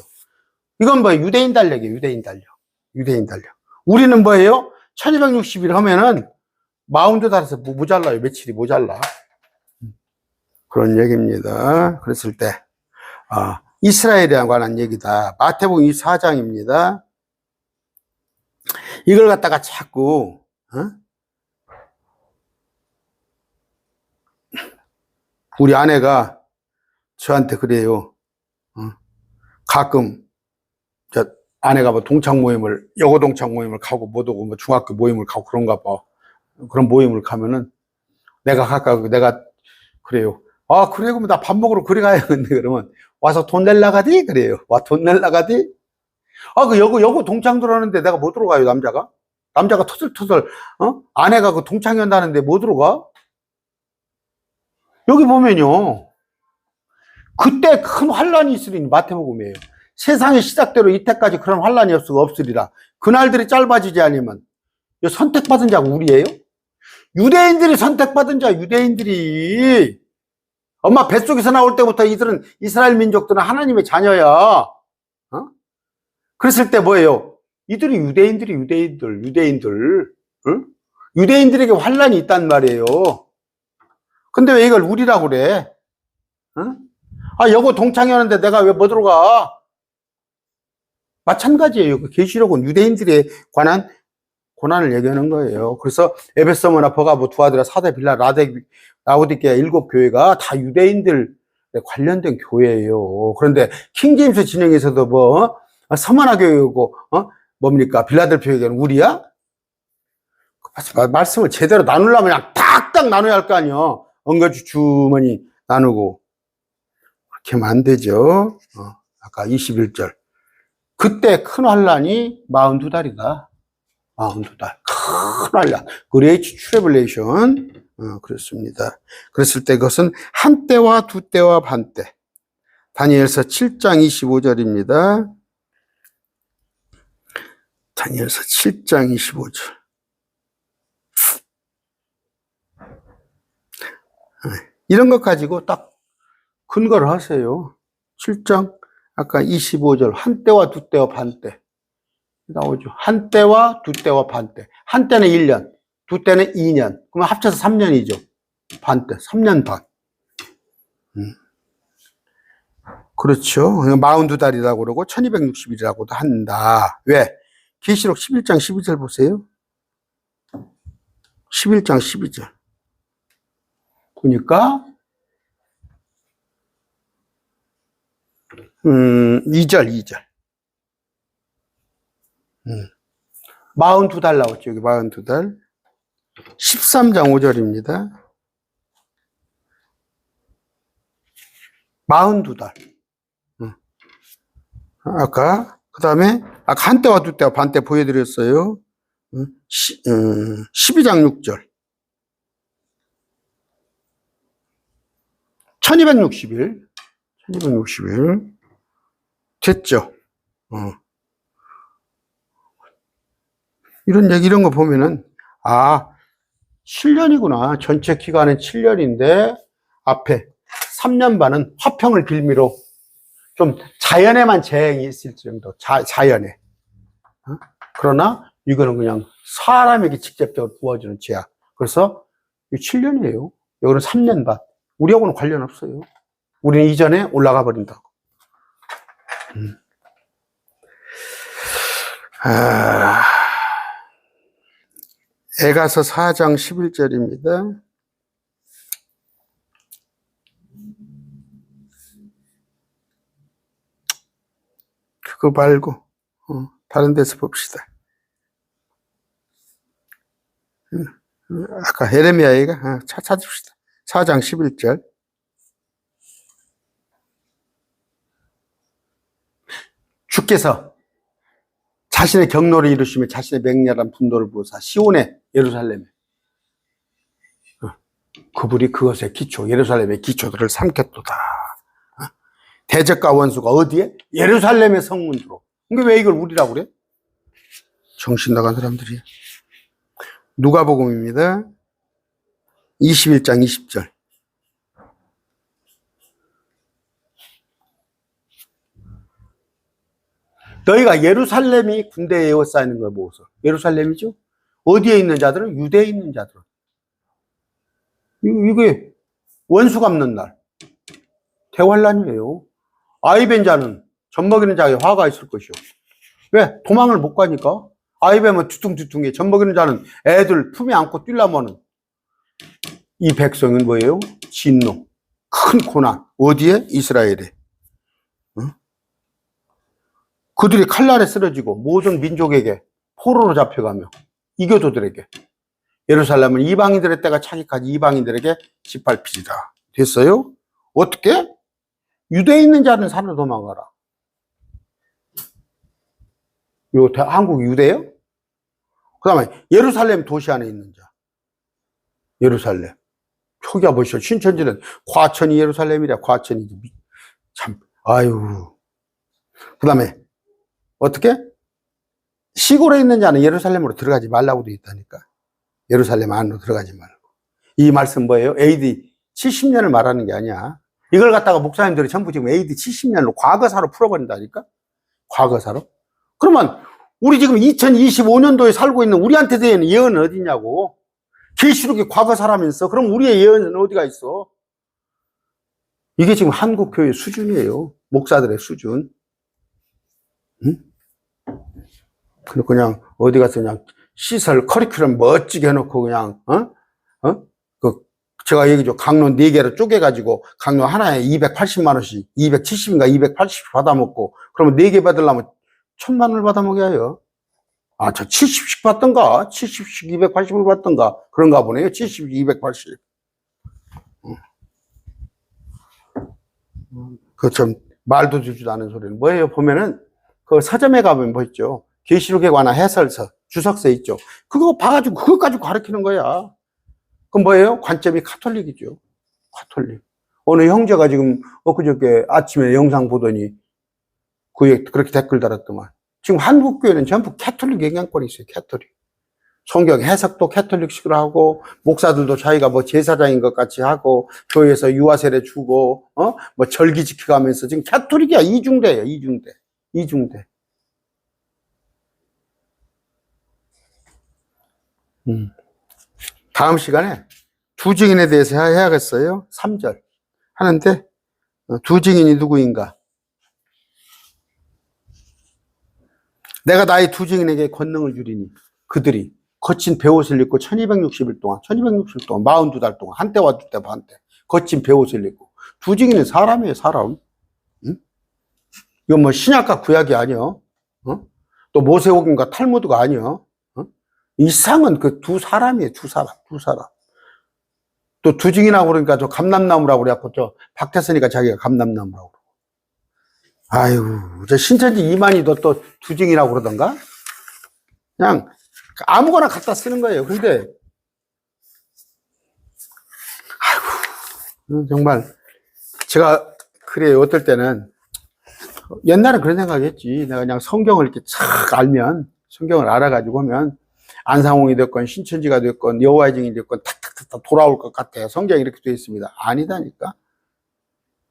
이건 뭐예요? 유대인 달력이에요. 유대인 달력. 우리는 뭐예요? 1260일 하면은 42달에서 모자라요. 며칠이 모자라. 그런 얘기입니다. 그랬을 때, 이스라엘에 관한 얘기다. 마태복음 24장입니다. 이걸 갖다가 자꾸, 우리 아내가 저한테 그래요. 가끔, 아내가 뭐 여고 동창 모임을 가고 못 오고 뭐 중학교 모임을 가고 그런가 봐. 그런 모임을 가면은 내가 그래요. 그래, 그럼 나 밥 먹으러 그리 가야겠네. 그러면 와서 돈 낼 나가디? 그래요. 돈 낼 나가디? 그 여고 동창들 하는데 내가 못 들어가요, 남자가? 남자가 터슬터슬, 아내가 그 동창회 한다는데 못 들어가? 여기 보면요. 그때 큰 환란이 있으리니 마태복음이에요. 세상의 시작대로 이때까지 그런 환란이 없으리라. 그날들이 짧아지지 않으면 선택받은 자가 우리예요? 유대인들이 선택받은 자, 유대인들이. 엄마 뱃속에서 나올 때부터 이들은 이스라엘 민족들은 하나님의 자녀야. 그랬을 때 뭐예요? 이들이 유대인들. 응? 유대인들에게 환란이 있단 말이에요. 근데 왜 이걸 우리라고 그래? 여보 동창회 하는데 내가 왜 못 들어가? 마찬가지예요. 그 계시록은 유대인들에 관한 고난을 얘기하는 거예요. 그래서 에베소서나 버가보, 두아드라, 사대, 빌라, 라오디게아 7교회가 다 유대인들에 관련된 교회예요. 그런데 킹제임스 진영에서도 서머나 교회고 뭡니까? 빌라델피아 교회는 우리야? 말씀을 제대로 나누려면 그냥 딱딱 나눠야 할 거 아니야. 엉거주 주머니 나누고 그렇게 하면 안 되죠. 아까 21절. 그때 큰 환란이 42달이다. 42달. 큰 환란. 그레이트 트래블레이션. 그렇습니다. 그랬을 때 그것은 한때와 두때와 반때. 다니엘서 7장 25절입니다. 다니엘서 7장 25절. 이런 것 가지고 딱 근거를 하세요. 7장 아까 25절 한때와 두때와 반때 나오죠. 한때와 두때와 반때. 한때는 1년, 두때는 2년. 그러면 합쳐서 3년이죠. 반때, 3년 반. 그렇죠. 42달이라고 그러고 1260일이라고도 한다. 왜? 계시록 11장 12절 보세요. 11장 12절. 보니까 2절. 42달 나왔죠. 여기 42달. 13장 5절입니다. 42달. 아까, 그 다음에, 아까 한때와 두때와 반때 보여드렸어요. 12장 6절. 1260일. 1260일. 됐죠. 이런 거 보면은, 7년이구나. 전체 기간은 7년인데, 앞에 3년 반은 화평을 빌미로 좀 자연에만 재앙이 있을 정도, 자연에. 그러나 이거는 그냥 사람에게 직접적으로 부어주는 죄악. 그래서 7년이에요. 이거는 3년 반. 우리하고는 관련 없어요. 우리는 이전에 올라가 버린다고. 에가서 4장 11절입니다. 그거 말고 다른 데서 봅시다. 아까 예레미야가 찾읍시다. 4장 11절. 주께서 자신의 경로를 이루시며 자신의 맹렬한 분노를 부으사 시온에 예루살렘에 그분이 그것의 기초, 예루살렘의 기초들을 삼켰도다. 대적과 원수가 어디에? 예루살렘의 성문으로. 근데 왜 이걸 우리라고 그래? 정신 나간 사람들이. 누가복음입니다. 21장 20절. 너희가 예루살렘이 군대에 에워싸이는 걸 보고서. 예루살렘이죠? 어디에 있는 자들은? 유대에 있는 자들은. 이게 원수 갚는 날. 대환란이에요. 아이 벤 자는 젖 먹이는 자에게 화가 있을 것이요. 왜? 도망을 못 가니까. 아이 뱀은 뒤뚱뒤뚱해. 젖 먹이는 자는 애들 품에 안고 뛰려면은 이 백성은 뭐예요? 진노. 큰 고난. 어디에? 이스라엘에. 그들이 칼날에 쓰러지고 모든 민족에게 포로로 잡혀가며 이교도들에게 예루살렘은 이방인들의 때가 차기까지 이방인들에게 짓밟히리라. 됐어요? 어떻게? 유대에 있는 자는 산으로 도망가라. 이거 한국 유대요? 그 다음에 예루살렘 도시 안에 있는 자. 예루살렘. 표기가 보시죠. 신천지는 과천이 예루살렘이라. 과천이지. 참, 아유. 그 다음에 어떻게? 시골에 있는 자는 예루살렘으로 들어가지 말라고 되어 있다니까. 예루살렘 안으로 들어가지 말고. 이 말씀 뭐예요? AD 70년을 말하는 게 아니야. 이걸 갖다가 목사님들이 전부 지금 AD 70년으로 과거사로 풀어버린다니까? 과거사로? 그러면 우리 지금 2025년도에 살고 있는 우리한테 대한 예언은 어디냐고? 계시록이 과거사라면서 그럼 우리의 예언은 어디가 있어? 이게 지금 한국교회 수준이에요. 목사들의 수준. 응? 그냥 어디 가서 그냥 시설 커리큘럼 멋지게 해놓고 그냥 제가 얘기죠. 강로 4개로 쪼개가지고 강로 하나에 280만 원씩 270인가 280 받아먹고 그러면 4개 받으려면 1000만 원을 받아먹여요. 저 70씩 받던가 70씩 280을 받던가 그런가 보네요. 70씩 280. 그 좀 말도 되지도 않은 소리는 뭐예요? 보면은 그 서점에 가보면 뭐 있죠? 계시록에 관한 해설서, 주석서 있죠? 그거 봐가지고 그거 가지고 가르치는 거야. 그럼 뭐예요? 관점이 가톨릭이죠. 가톨릭. 어느 형제가 지금 엊그저께 아침에 영상 보더니 그렇게 댓글 달았더만. 지금 한국교회는 전부 가톨릭 영향권이 있어요. 가톨릭. 성경 해석도 가톨릭식으로 하고 목사들도 자기가 뭐 제사장인 것 같이 하고 교회에서 유아세례 주고 뭐 절기 지켜가면서 지금 가톨릭이야. 이중대예요. 이중대. 다음 시간에 두 증인에 대해서 해야겠어요. 3절 하는데 두 증인이 누구인가? 내가 나의 두 증인에게 권능을 주리니 그들이 거친 베옷을 입고 1260일 동안 42달 동안 한때와 두때 반때 거친 베옷을 입고 두 증인은 사람이에요 사람. 응? 이건 뭐 신약과 구약이 아니요. 또 모세오경과 탈무드가 아니요. 이 상은 그 두 사람이에요. 두 사람. 또 두 증인하고 그러니까 저 감람나무라고 그래갖고 저 박태선이가 자기가 감람나무라고 그러고. 아이고 저 신천지 이만희도 또 두 증인이라고 그러던가. 그냥 아무거나 갖다 쓰는 거예요. 근데 아이고 정말 제가 그래요. 어떨 때는 옛날에 그런 생각했지. 내가 그냥 성경을 이렇게 쫙 알면 성경을 알아가지고 하면 안상홍이 됐건 신천지가 됐건 여호와의 증인이 됐건 탁탁탁 돌아올 것 같아요. 성경이 이렇게 되어 있습니다. 아니다니까.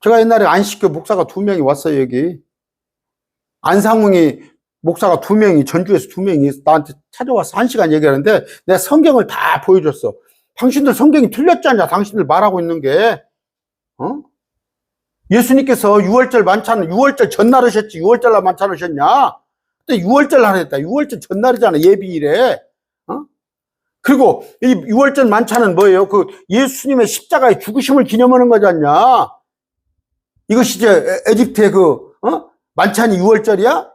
제가 옛날에 안식교 목사가 2명이 왔어요. 여기 안상홍이 목사가 2명이 전주에서 2명이 나한테 찾아와서 1시간 얘기하는데 내가 성경을 다 보여줬어. 당신들 성경이 틀렸잖아. 당신들 말하고 있는 게. 예수님께서 6월절 만찬은 6월절 전날 하셨지 6월절 날 만찬 하셨냐? 근데 6월절 날 했다. 6월절 전날이잖아. 예비일에. 그리고 이 6월절 만찬은 뭐예요? 그 예수님의 십자가의 죽으심을 기념하는 거잖냐? 이것이 이제 에집트의 만찬이 6월절이야?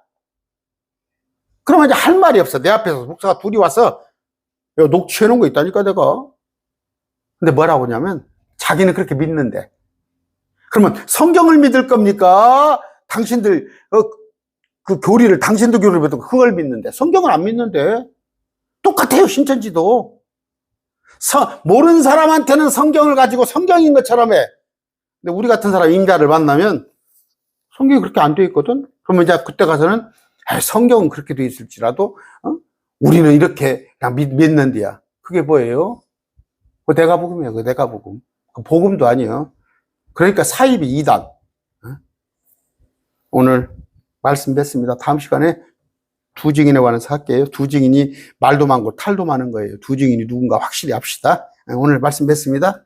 그러면 이제 할 말이 없어. 내 앞에서 목사가 둘이 와서 녹취해 놓은 거 있다니까 내가. 근데 뭐라고 하냐면 자기는 그렇게 믿는데. 그러면 성경을 믿을 겁니까? 당신들 그 교리를 당신도 교리를 믿고 그걸 믿는데 성경을 안 믿는데 똑같아요. 신천지도 모르는 사람한테는 성경을 가지고 성경인 것처럼 해. 근데 우리 같은 사람 임자를 만나면 성경이 그렇게 안 돼 있거든. 그러면 이제 그때 가서는 성경은 그렇게 돼 있을지라도 우리는 이렇게 그냥 믿는데야. 그게 뭐예요? 그 대가복음이에요. 그 대가복음. 그 복음도 아니에요. 그러니까 사입이 2단. 오늘 말씀 뵙습니다. 다음 시간에 두 증인에 관해서 할게요. 두 증인이 말도 많고 탈도 많은 거예요. 두 증인이 누군가 확실히 합시다. 오늘 말씀 뵙습니다.